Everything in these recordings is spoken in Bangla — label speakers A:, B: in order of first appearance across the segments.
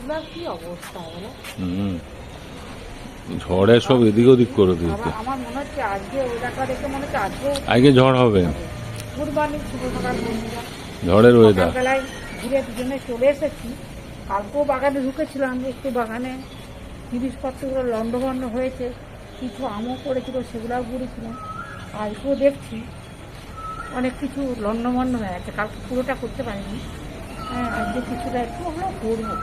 A: গাছগুলোর কি অবস্থা বলো।
B: ঝড়ে সব এদিক ওদিক করে দিয়েছে।
A: আমার মনে হচ্ছে আজকে ওয়েদারটা দেখে মনে হচ্ছে
B: আজকে ঝড় হবে।
A: গুড মর্নিং, শুভ সকাল বন্ধুরা।
B: ঝড়ের ওয়েদার।
A: সকালবেলায় ঘুরে দুজনে চলে এসেছি। কালকেও বাগানে ঢুকেছিলাম, একটু বাগানে জিনিসপত্রগুলো লন্ডভন্ড হয়েছে, কিছু আমও পড়েছিল, সেগুলোও ঘুরেছিলাম। আজকেও দেখছি অনেক কিছু লন্ডভন্ড হয়ে আছে, কালকে পুরোটা করতে পারিনি। হ্যাঁ, আজকে কিছুটা একটু হলেও করবো,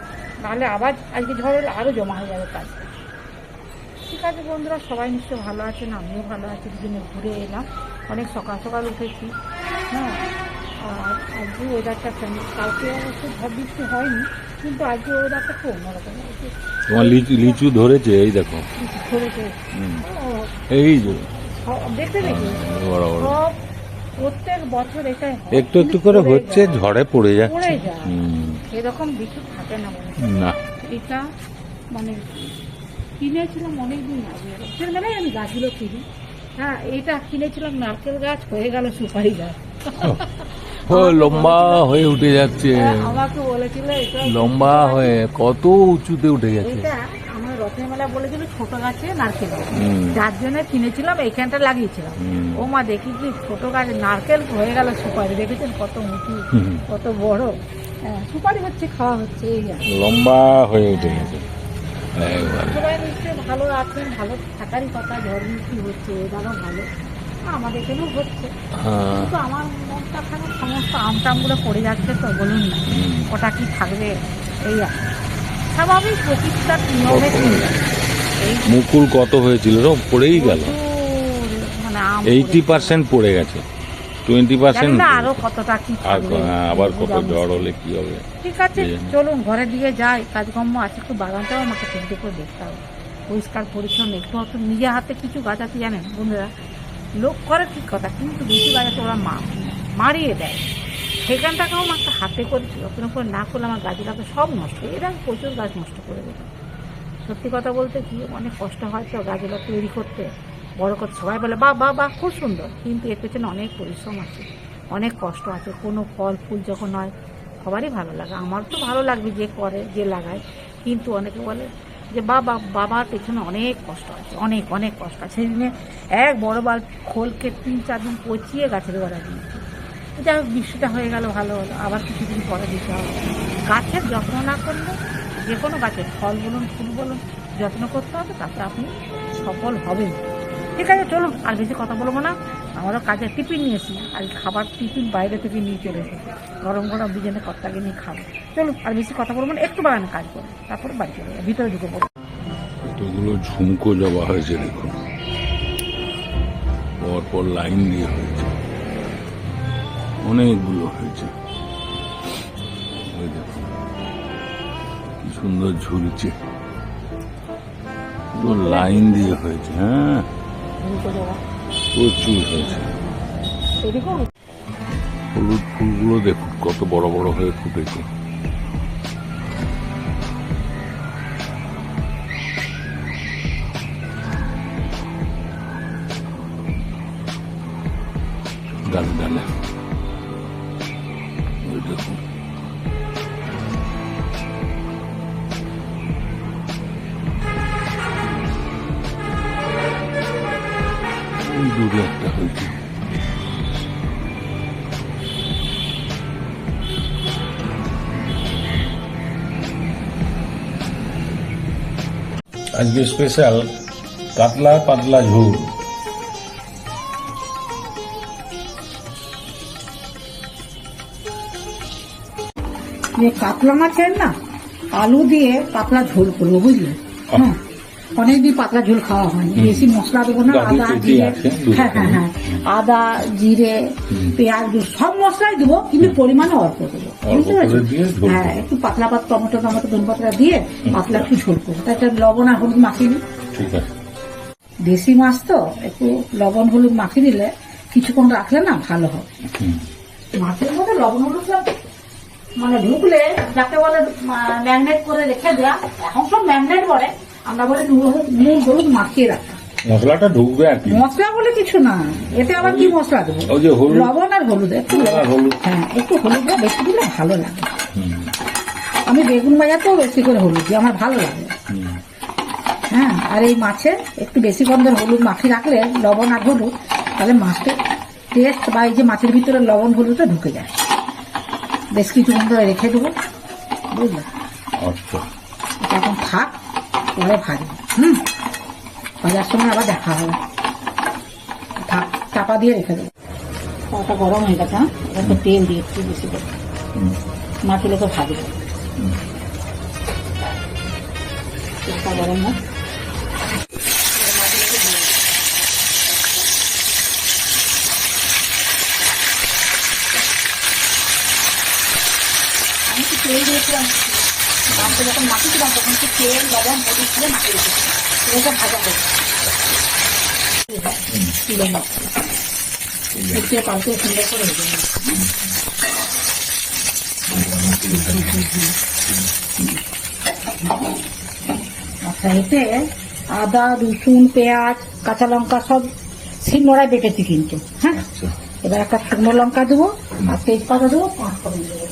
A: নাহলে আবার আজকে ঝড় হলে আরও জমা হয়ে যাবে কাজ। ঠিক আছে বন্ধুরা, সবাই নিশ্চয়ই ভালো আছেন, আমিও ভালো আছি। দুজনে ঘুরে এলাম, অনেক সকাল সকাল উঠেছি। হ্যাঁ, আর আজকে ওয়েদারটা কেমন, কালকে অবশ্য ঝড় বৃষ্টি হয়নি, কিন্তু আজকে ওয়েদারটা খুব অন্যরকম আছে।
B: তোমার লিচু ধরেছে, এই দেখো
A: ধরেছে,
B: এই যে
A: দেখতে দেখি সব প্রত্যেক বছর এটাই
B: একটু একটু করে হচ্ছে, ঝড়ে পড়ে যাচ্ছে।
A: এরকম কিছু থাকে না
B: না।
A: এটা মানে কিনেছিলাম অনেকদিন আগে, মানে আমি গাছগুলো কিনি। হ্যাঁ, এটা কিনেছিলাম নারকেল গাছ, হয়ে গেল সুপারি গাছ।
B: ও লম্বা হয়ে উঠে যাচ্ছে,
A: আমাকে বলেছিল এটা
B: লম্বা হয়ে কত উঁচুতে উঠে গেছে।
A: এটা আমার রথের মেলা বলেছিল ছোট গাছে নারকেল, যার জন্য কিনেছিলাম, এইখানটা লাগিয়েছিলাম। ও মা দেখি কি ছোট গাছে নারকেল হয়ে গেল সুপারি, দেখেছেন কত উঁচু, কত বড়। হ্যাঁ, সুপারি হচ্ছে, খাওয়া হচ্ছে, এই
B: লম্বা হয়ে উঠে গেছে।
A: সবাই নিশ্চয়ই ভালো আছেন, ভালো থাকারই কথা। ঝড় বৃষ্টি হচ্ছে, এবারও ভালো, আমাদের এখানেও হচ্ছে। কিন্তু আমার মনটা খারাপ, সমস্ত আমটামগুলো পড়ে যাচ্ছে, তো বলুন না ওটা কি থাকবে। এই স্বাভাবিক প্রকৃতিটার নিয়মে এই
B: মুকুল কত হয়েছিল, পড়েই গেল।
A: মানে
B: 80% পড়ে গেছে, 20%
A: না আরো কতটা কি থাকবে।
B: আবার কত ঝড় হলে কি হবে।
A: ঠিক আছে, চলুন ঘরের দিকে যাই, কাজকর্ম আছে, একটু বাগানটাও আমাকে চিন্তা করে দেখতে হবে, পরিষ্কার পরিচ্ছন্ন একটু। অত নিজের হাতে কিছু গাছাতে জানেন বন্ধুরা, লোক করে ঠিক কথা, কিন্তু বেশি গাছাতে ওরা মারিয়ে দেয়। সেখানটাকেও আমাকে হাতে করে যত্ন করে না করলে আমার গাছগুলো তো সব নষ্ট, এরা প্রচুর গাছ নষ্ট করে দেবে। সত্যি কথা বলতে কি অনেক কষ্ট হয় তো গাছগুলো তৈরি করতে, বড় করতে। সবাই বলে বাহ বাহ বাহ খুব সুন্দর, কিন্তু এর পেছনে অনেক পরিশ্রম আছে, অনেক কষ্ট আছে। কোনো ফল ফুল যখন হয় সবারই ভালো লাগে, আমার তো ভালো লাগবে যে করে, যে লাগায়। কিন্তু অনেকে বলে যে বাবার পেছনে অনেক কষ্ট আছে, অনেক অনেক কষ্ট আছে। সেদিনে এক বড় বাল খোলকে 3-4 দিন পচিয়ে গাছের গোড়া দিয়েছে। যাই হোক, বৃষ্টিটা হয়ে গেল, ভালো হলো, আবার কিছুদিন পরে দিতে হবে। গাছের যত্ন না করলে, যে কোনো গাছের ফল বলুন ফুল বলুন, যত্ন করতে হবে, তাতে আপনি সফল হবেন। ঠিক আছে, চলুন আর বেশি কথা বলবো না। আমারও কাজের টিফিন নিয়েছি, আর খাবার টিফিন বাইরে থেকে নিয়ে চলে এসেছি, গরম গরম দুজনে কর্তাকে নিয়ে খাবো। চলুন আর বেশি কথা বলবো না, একটু বাগানে কাজ করবো, তারপরে বাড়ি চলে যাবো, ভিতরে ঢুকে পড়বো।
B: কতগুলো ঝুমকো জবা হয়েছে দেখুন, পরপর লাইন দিয়ে হয়েছে, অনেকগুলো হয়েছে। ওই দেখুন কি সুন্দর ঝুলছে, পুরো লাইন দিয়ে হয়েছে। হ্যাঁ, প্রচুর হয়েছে। হলুদ ফুলগুলো দেখুন কত বড় বড় হয়ে ফুটেছে। ডালে ডালে ওই দেখুন, দূরে একটা হয়েছে। আজকে স্পেশাল কাতলা পাতলা ঝোল।
A: কাতলা মাছের না আলু দিয়ে পাতলা ঝোল করবো, বুঝলে। হ্যাঁ, অনেকদিন পাতলা ঝোল খাওয়া হয়নি, বেশি মশলা দেবো না, আদা জিরে, হ্যাঁ হ্যাঁ হ্যাঁ, আদা জিরে পেঁয়াজ সব মশলাই দেবো, কিন্তু পরিমাণে অল্প দেবো, বুঝতে পারছি। হ্যাঁ, একটু পাতলা টমেটো ধনেপাতা দিয়ে পাতলা একটু ঝোল করবো, তাই লবণ আর হলুদ মাখিয়ে দিই। দেশি মাছ তো একটু লবণ হলুদ মাখিয়ে দিলে কিছুক্ষণ রাখলে না ভালো হবে। মাছের মধ্যে লবণ হলুদ মানে ঢুকলে, যাকে বলে ম্যাগনেট করে রেখে দেওয়া, এখন সব ম্যাগনেট বলে, আমরা বলে নুন হলুদ মাখিয়ে রাখা।
B: মশলাটা ঢুকবে আর কি,
A: মশলা বলে কিছু না, এতে আবার কি মশলা দেবো, লবণ আর হলুদ, একটু হ্যাঁ একটু হলুদ বেশি দিলে ভালো লাগে। আমি বেগুন ভাজাতেও বেশি করে হলুদ দিই, আমার ভালো লাগে। হ্যাঁ, আর এই মাছে একটু বেশি গন্ধের হলুদ মাখিয়ে রাখলে, লবণ আর হলুদ, তাহলে মাছটা টেস্ট বা এই যে মাছের ভিতরে লবণ হলুদটা ঢুকে যায়। বেশ কিছুক্ষণ ধরে রেখে দেবো, বুঝলে?
B: আচ্ছা,
A: এটা এখন থাক, পরে ভাজবো। ভাজার সময় আবার দেখা হবে। থাক, চাপা দিয়ে রেখে দেবো। কটা গরম হয়ে গেছে। হ্যাঁ, একটু তেল দিয়ে একটু বেশি করে মাখিলে তো ভাজবো। তেলটা গরম না, আমি একটু তেল দিয়েছিলাম মাছটা যখন মাখিয়েছিলাম, তখন একটু তেল লবণ হলুদ দিয়ে মাখিয়ে রেখেছিলাম। এটা ভাজা হবে, তুলে নিচ্ছি, দেখতে পাল্টে সুন্দর করে ভেজে নিচ্ছি। আচ্ছা, এতে আদা, রসুন, পেঁয়াজ, কাঁচা লঙ্কা সব শিলনোড়ায় বেটেছি কিন্তু। হ্যাঁ, এবার একটা শুকনো লঙ্কা দেবো, আর তেজপাতা দেবো, 5 ফোড়ন দেবো,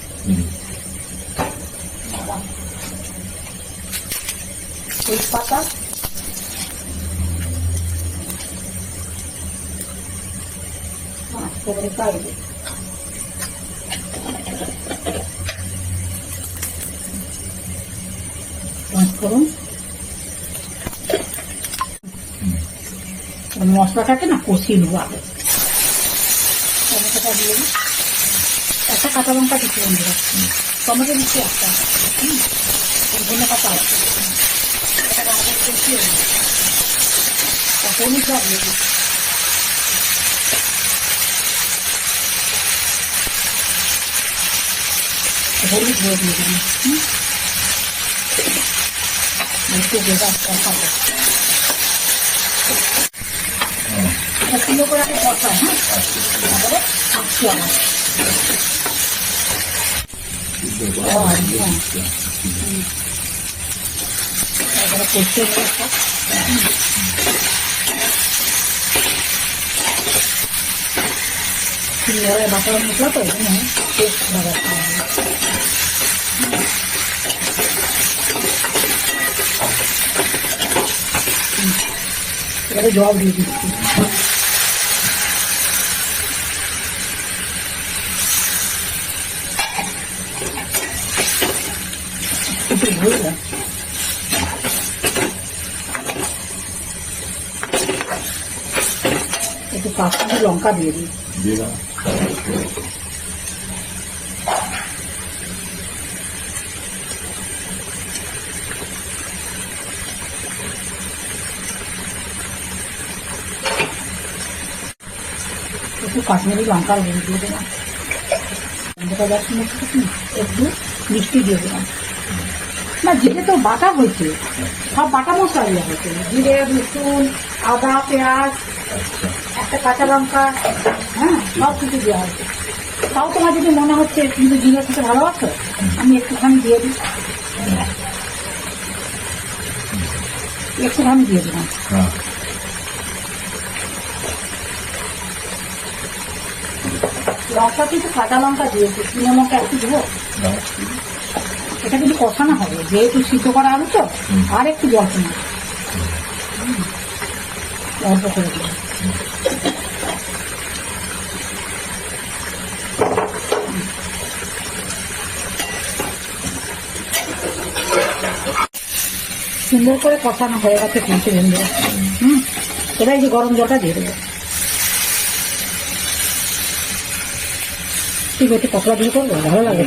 A: তেজপাতা, মশলাটাকে না কষিয়ে নেবো আগে। টমেটোটা দিয়ে দিই, একটা কাঁচা লঙ্কা দিচ্ছি বন্ধুরা, টমেটো দিচ্ছি একটা, ধনে পাতা আছে, হলুদ দিয়ে দিই, হলুদ দিয়ে দিয়ে দিবি, একটু ভেজা খাবো। সুন্দর করে আমি কষাই। হ্যাঁ, তারপরে খাচ্ছি আমার তারপরে করতে বাটার মশলা তো এখানে টেস্ট ভালো। এবারে জল দিয়ে দিচ্ছি। একটু ভুললাম, একটু কাশ্মীরি লঙ্কা দিয়ে দিই। একটু কাশ্মীরি লঙ্কার গুঁড়ো দিয়ে দিলাম, একটু মিষ্টি দিয়ে দিলাম। না, জিরে তো বাটা হয়েছে, সব বাটা মশলা দেওয়া হয়েছে, জিরে, রসুন, আদা, পেঁয়াজ, একটা কাঁচা লঙ্কা, হ্যাঁ, সব কিছু দেওয়া হয়েছে। তাও তোমার যদি মনে হচ্ছে কিন্তু জিরে খেতে ভালোবাসো, আমি একটুখানি দিয়ে দিই, একটুখানি দিয়ে দিলাম। লঙ্কা কিন্তু কাঁচা লঙ্কা দিয়েছি, শুকনো লঙ্কা একটু দেবো। এটা কিন্তু কষানো হবে, যেহেতু সিদ্ধ করা আলু তো, আর একটু জল কিনা অল্প করে দেবো। সুন্দর করে কষানো হয়ে গেছে কিন্তু বন্ধুরা। এবার এই যে গরম জলটা দিয়ে দেবো। ঠিক আছে, পাতলা ঝোল করবো, ভালো লাগে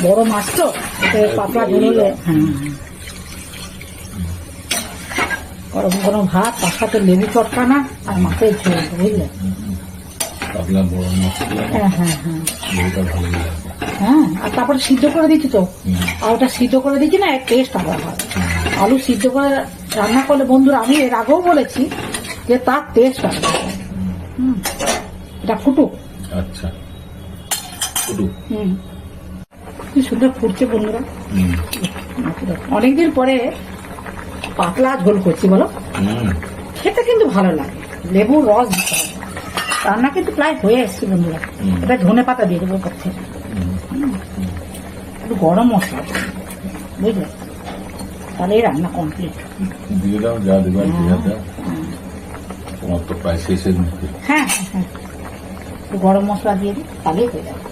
A: বড় মাছ তো, পাতলা ঝোল হলে। হ্যাঁ, গরম গরম ভাত, তার সাথে লেবু চটকানা আর মাছের ঝোল, বুঝলে? হ্যাঁ হ্যাঁ হ্যাঁ হ্যাঁ, আর তারপরে সিদ্ধ করে দিচ্ছি তো, আর ওটা সিদ্ধ করে দিচ্ছি না, এর টেস্ট আবার হয়। আলু সিদ্ধ করে রান্না করলে বন্ধুরা, আমি এর আগেও বলেছি যে তার টেস্ট আসবে। এটা ফুটুক।
B: আচ্ছা,
A: কি সুন্দর ফুটছে বন্ধুরা। অনেকদিন পরে পাতলা ঝোল করছি, বলো, খেতে কিন্তু ভালো লাগে। লেবুর রস দিতে হবে। রান্না কিন্তু প্রায় হয়ে এসছে বন্ধুরা। এটা ধনে পাতা দিয়ে দেবো করছে, একটু গরম মশলা দেবো, বুঝলে, তাহলে এই রান্না কমপ্লিট।
B: দিয়ে দাও, যা দেবেন দিয়ে দাও। তোমার তো প্রায় শেষের মুখে।
A: হ্যাঁ হ্যাঁ, একটু গরম মশলা দিয়ে দিই, তাহলেই হয়ে যাবে।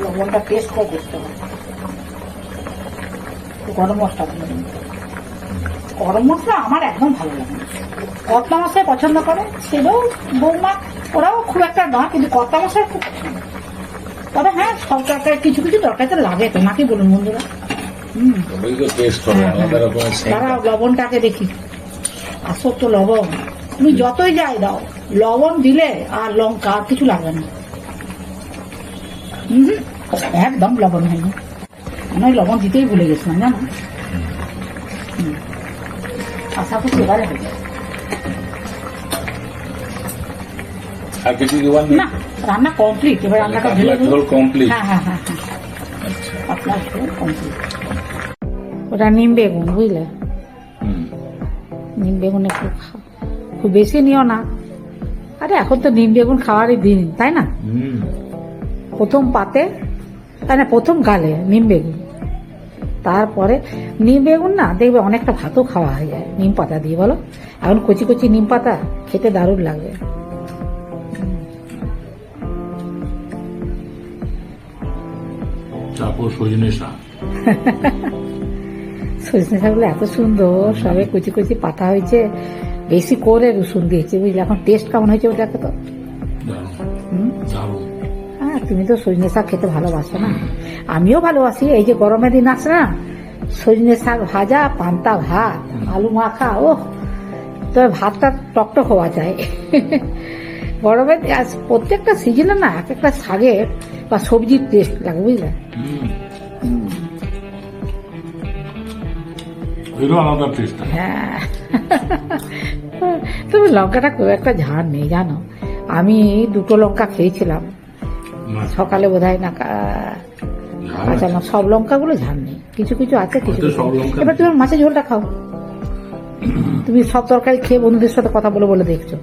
A: লবণটা টেস্ট করে দেখতে হবে। গরম মশলা দিয়ে দিন। গরম মশলা আমার একদম ভালো লাগে না। কর্তা মশলাই পছন্দ করে, ছেলেও বৌমা ওরাও খুব একটা না, কিন্তু কর্তা মশলাই খুব পছন্দ। তবে হ্যাঁ, সব তরকারি কিছু কিছু তরকারিতে লাগে তো, নাকি বলুন বন্ধুরা?
B: তবেই তো টেস্ট হবে, আলাদা রকমের স্বাদ।
A: দাঁড়াও, লবণটাকে দেখি। আসল তো লবণ, তুমি যতই যাই দাও, লবণ দিলে আর লঙ্কা আর কিছু লাগবে না। একদম লবণ হয়নি, আমি লবণ দিতেই ভুলে গেছিলাম, জানো। আশা করছি এবারে হয়ে যাবে।
B: আর কিছু দেওয়ার নেই?
A: না, রান্না কমপ্লিট। এবার রান্নাটা ঢেলে দেবো।
B: ঝোল কমপ্লিট।
A: হ্যাঁ হ্যাঁ হ্যাঁ হ্যাঁ, পাতলা ঝোল কমপ্লিট। ওটা নিম বেগুন, বুঝলে, নিম বেগুন একটু খুব বেশি নিও না। আরে এখন তো নিম বেগুন খাওয়ারই দিন, তাই না? প্রথম পাতে, তাই না, প্রথম গালে নিম বেগুন, তারপরে নিম বেগুন না দেখবে অনেকটা ভাতও খাওয়া হয়ে যায় নিম পাতা দিয়ে, বলো। এখন কচি কচি নিম পাতা খেতে দারুণ লাগবে।
B: তারপর সজনে শাক।
A: সজনে শাকগুলো এত সুন্দর, সবে কুচি কুচি পাতা হয়েছে, বেশি করে রসুন দিয়েছে, বুঝলে। এখন টেস্ট কেমন হয়েছে ওটাকে তো। হ্যাঁ, তুমি তো সজনে শাক খেতে ভালোবাসো না, আমিও ভালোবাসি। এই যে গরমের দিন আসে না, সজনে শাক ভাজা, পান্তা ভাত, আলু মাখা, ও তবে ভাতটা টকটক হওয়া যায়। গরমের প্রত্যেকটা সিজনে না এক একটা শাকের বা সবজির টেস্ট লাগে, বুঝলে।
B: আলাদা টেস্ট।
A: হ্যাঁ, তবে লঙ্কাটা খুব একটা ঝাল নেই, জানো। আমি 2টো লঙ্কা খেয়েছিলাম সকালে, বোধহয় না কাঁচা লঙ্কা। সব লঙ্কাগুলো ঝাল নেই, কিছু কিছু আছে, কিছু কিছু। এবার তুমি মাছের ঝোলটা খাও। তুমি সব তরকারি খেয়ে বন্ধুদের সাথে কথা বলে বলে দেখছো।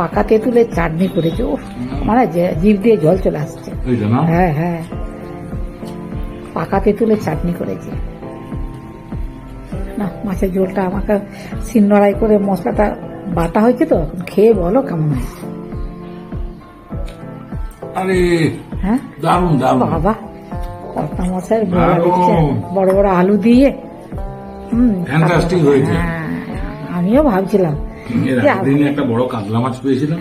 A: পাকা তেঁতুলের চাটনি করেছে, ও মানে জিভ দিয়ে জল চলে আসছে। হ্যাঁ হ্যাঁ, পাকা তেঁতুলের চাটনি করেছে না। মাছের ঝোলটা আমাকে শিলনোড়ায় করে মশলাটা বাটা হয়েছে তো, খেয়ে বলো কেমন হয়েছে।
B: আরে
A: হ্যাঁ,
B: দারুণ দারুণ
A: বাবা, কর্তা মশাই বড় বড় আলু দিয়ে।
B: ফ্যান্টাস্টিক হয়েছে।
A: আমিও ভাবছিলাম
B: দিনে একটা বড় কাতলা মাছ পেয়েছিলাম,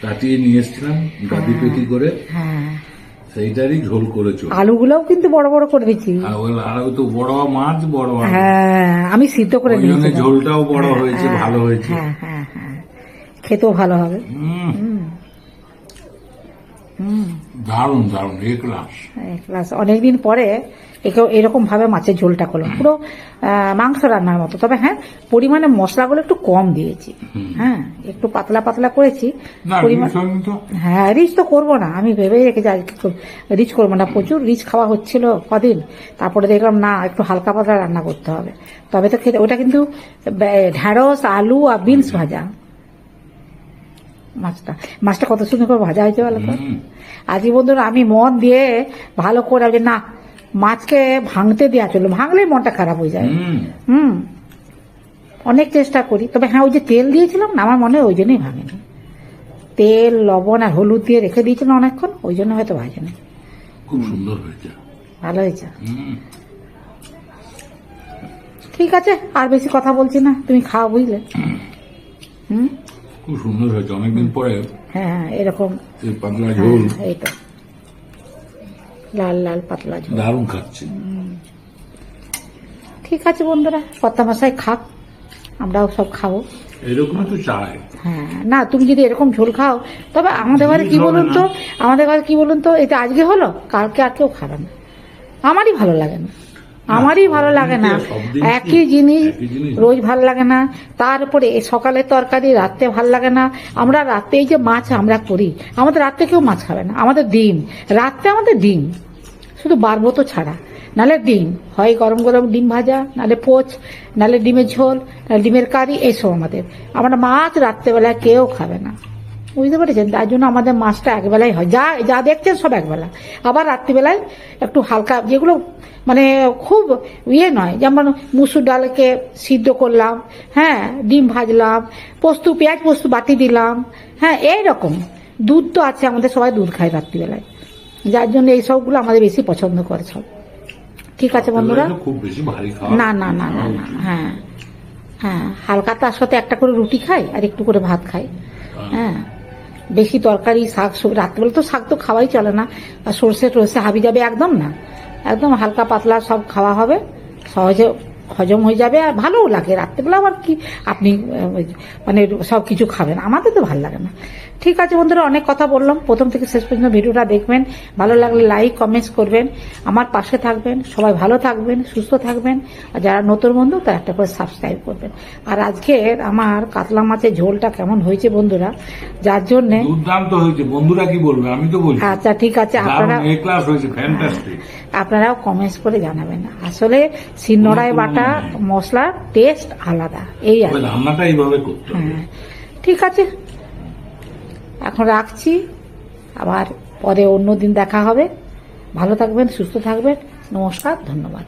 B: কাটিয়ে নিয়ে এসেছিলাম গাদি পেটি করে, সেইটারই ঝোল করেছো।
A: আলুগুলোও কিন্তু বড় বড় করে দিচ্ছি,
B: আর তো বড় মাছ, বড়।
A: হ্যাঁ, আমি সিদ্ধ করে নিয়েছি,
B: ঝোলটাও বড় হয়েছে, ভালো হয়েছে।
A: হ্যাঁ হ্যাঁ হ্যাঁ, খেতেও ভালো হবে।
B: দারুণ দারুণ, এক ক্লাস।
A: অনেকদিন পরে এরকম ভাবে মাছের ঝোলটা করলাম, পুরো মাংস রান্নার মতো। তবে হ্যাঁ, পরিমাণে মশলাগুলো একটু কম দিয়েছি। হ্যাঁ, একটু পাতলা পাতলা করেছি পরিমাণ। হ্যাঁ, রিচ তো করবো না, আমি ভেবেই রেখেছি আজকে রিচ করবো না। প্রচুর রিচ খাওয়া হচ্ছিল কদিন, তারপরে দেখলাম না, একটু হালকা পাতলা রান্না করতে হবে, তবে তো খেতে। ওটা কিন্তু ঢেঁড়স, আলু আর বিনস ভাজা। মাছটা কত সুন্দর করে ভাজা হয়েছে বলো তো। আজকে বন্ধুরা আমি মন দিয়ে ভালো করে, যে না, মাছকে ভাঙতে দেওয়া চলো, ভাঙলেই মনটা খারাপ হয়ে যায়। অনেক চেষ্টা করি, তবে হ্যাঁ, ওই যে তেল দিয়েছিলাম না, আমার মনে হয় ওই জন্যই ভাঙেনি। তেল, লবণ আর হলুদ দিয়ে রেখে দিয়েছিলাম অনেকক্ষণ, ওই জন্য হয়তো ভাজেনি।
B: খুব সুন্দর হয়েছে,
A: ভালো হয়েছে। ঠিক আছে, আর বেশি কথা বলছি না, তুমি খাও, বুঝলে।
B: খুব সুন্দর হয়েছে, অনেকদিন পরে।
A: হ্যাঁ, এরকম
B: পাতলা ঝোল,
A: এই তো লাল লাল পাতলা ঝোল,
B: দারুণ খাচ্ছি।
A: ঠিক আছে বন্ধুরা, কর্তা মশাই খাক, আমরাও সব খাবো,
B: এরকমই তো চাই।
A: হ্যাঁ, না, তুমি যদি এরকম ঝোল খাও, তবে আমাদের ঘরে কি বলুন তো, এটা আজকে হলো, কালকে আর কেউ খাবে না। আমারই ভালো লাগে না, একই জিনিস রোজ ভালো লাগে না। তারপরে সকালে তরকারি, রাত্রে ভালো লাগে না। আমরা রাত্রে এই যে মাছ আমরা করি, আমাদের রাত্রে কেউ মাছ খাবে না, আমাদের ডিম, রাত্রে আমাদের ডিম, শুধু বারবো তো ছাড়া। নালে ডিম, হয় গরম গরম ডিম ভাজা, নালে পোচ, নালে ডিমের ঝোল, নালে ডিমের কারি, এইসব আমাদের। আমরা মাছ রাত্রেবেলায় কেউ খাবে না, বুঝতে পেরেছেন? তার জন্য আমাদের মাছটা একবেলাই হয়, যা যা দেখছেন সব একবেলা। আবার রাত্রিবেলায় একটু হালকা, যেগুলো মানে খুব ইয়ে নয়, যেমন মুসুর ডালকে সিদ্ধ করলাম, হ্যাঁ, ডিম ভাজলাম, পোস্ত, পেঁয়াজ পোস্ত বাটি দিলাম, হ্যাঁ, এইরকম। দুধ তো আছে, আমাদের সবাই দুধ খায় রাত্রিবেলায়, যার জন্য এই সবগুলো আমাদের বেশি পছন্দ করে সব। ঠিক আছে বন্ধুরা?
B: খুব বেশি ভারী খাওয়া
A: না না না না না, হ্যাঁ হ্যাঁ, হালকা, তার সাথে একটা করে রুটি খাই আর একটু করে ভাত খাই। হ্যাঁ, বেশি তরকারি শাক রাত্রেবেলা তো শাক তো খাওয়াই চলে না, আর সর্ষে টর্ষে হাবি যাবে একদম না, একদম হালকা পাতলা সব খাওয়া হবে, সহজে হজম হয়ে যাবে, আর ভালোও লাগে। রাত্রেবেলা আবার কি আপনি মানে সব কিছু খাবেন, আমাদের তো ভালো লাগে না। ঠিক আছে বন্ধুরা, অনেক কথা বললাম, প্রথম থেকে শেষ পর্যন্ত ভিডিওটা দেখবেন, ভালো লাগলে লাইক কমেন্টস করবেন, আমার পাশে থাকবেন, সবাই ভালো থাকবেন, সুস্থ থাকবেন, আর যারা নতুন বন্ধু তারা একটা করে সাবস্ক্রাইব করবেন। আর আজকে আমার কাতলা মাছের ঝোলটা কেমন হয়েছে বন্ধুরা, যার জন্য
B: দুর্দান্ত হয়েছে, বন্ধুরা কি বলবে, আমি তো বলছি।
A: আচ্ছা ঠিক আছে, আপনারা
B: এ ক্লাস হয়েছে, ফ্যান্টাস্টিক।
A: আপনারাও কমেন্টস করে জানাবেন। আসলে শিলনোড়ায় বাটা মশলার টেস্ট আলাদা, এই আর কি।
B: রান্নাটা এইভাবে করতে হবে।
A: হ্যাঁ, ঠিক আছে, এখন রাখছি, আবার পরে অন্য দিন দেখা হবে। ভালো থাকবেন, সুস্থ থাকবেন, নমস্কার, ধন্যবাদ।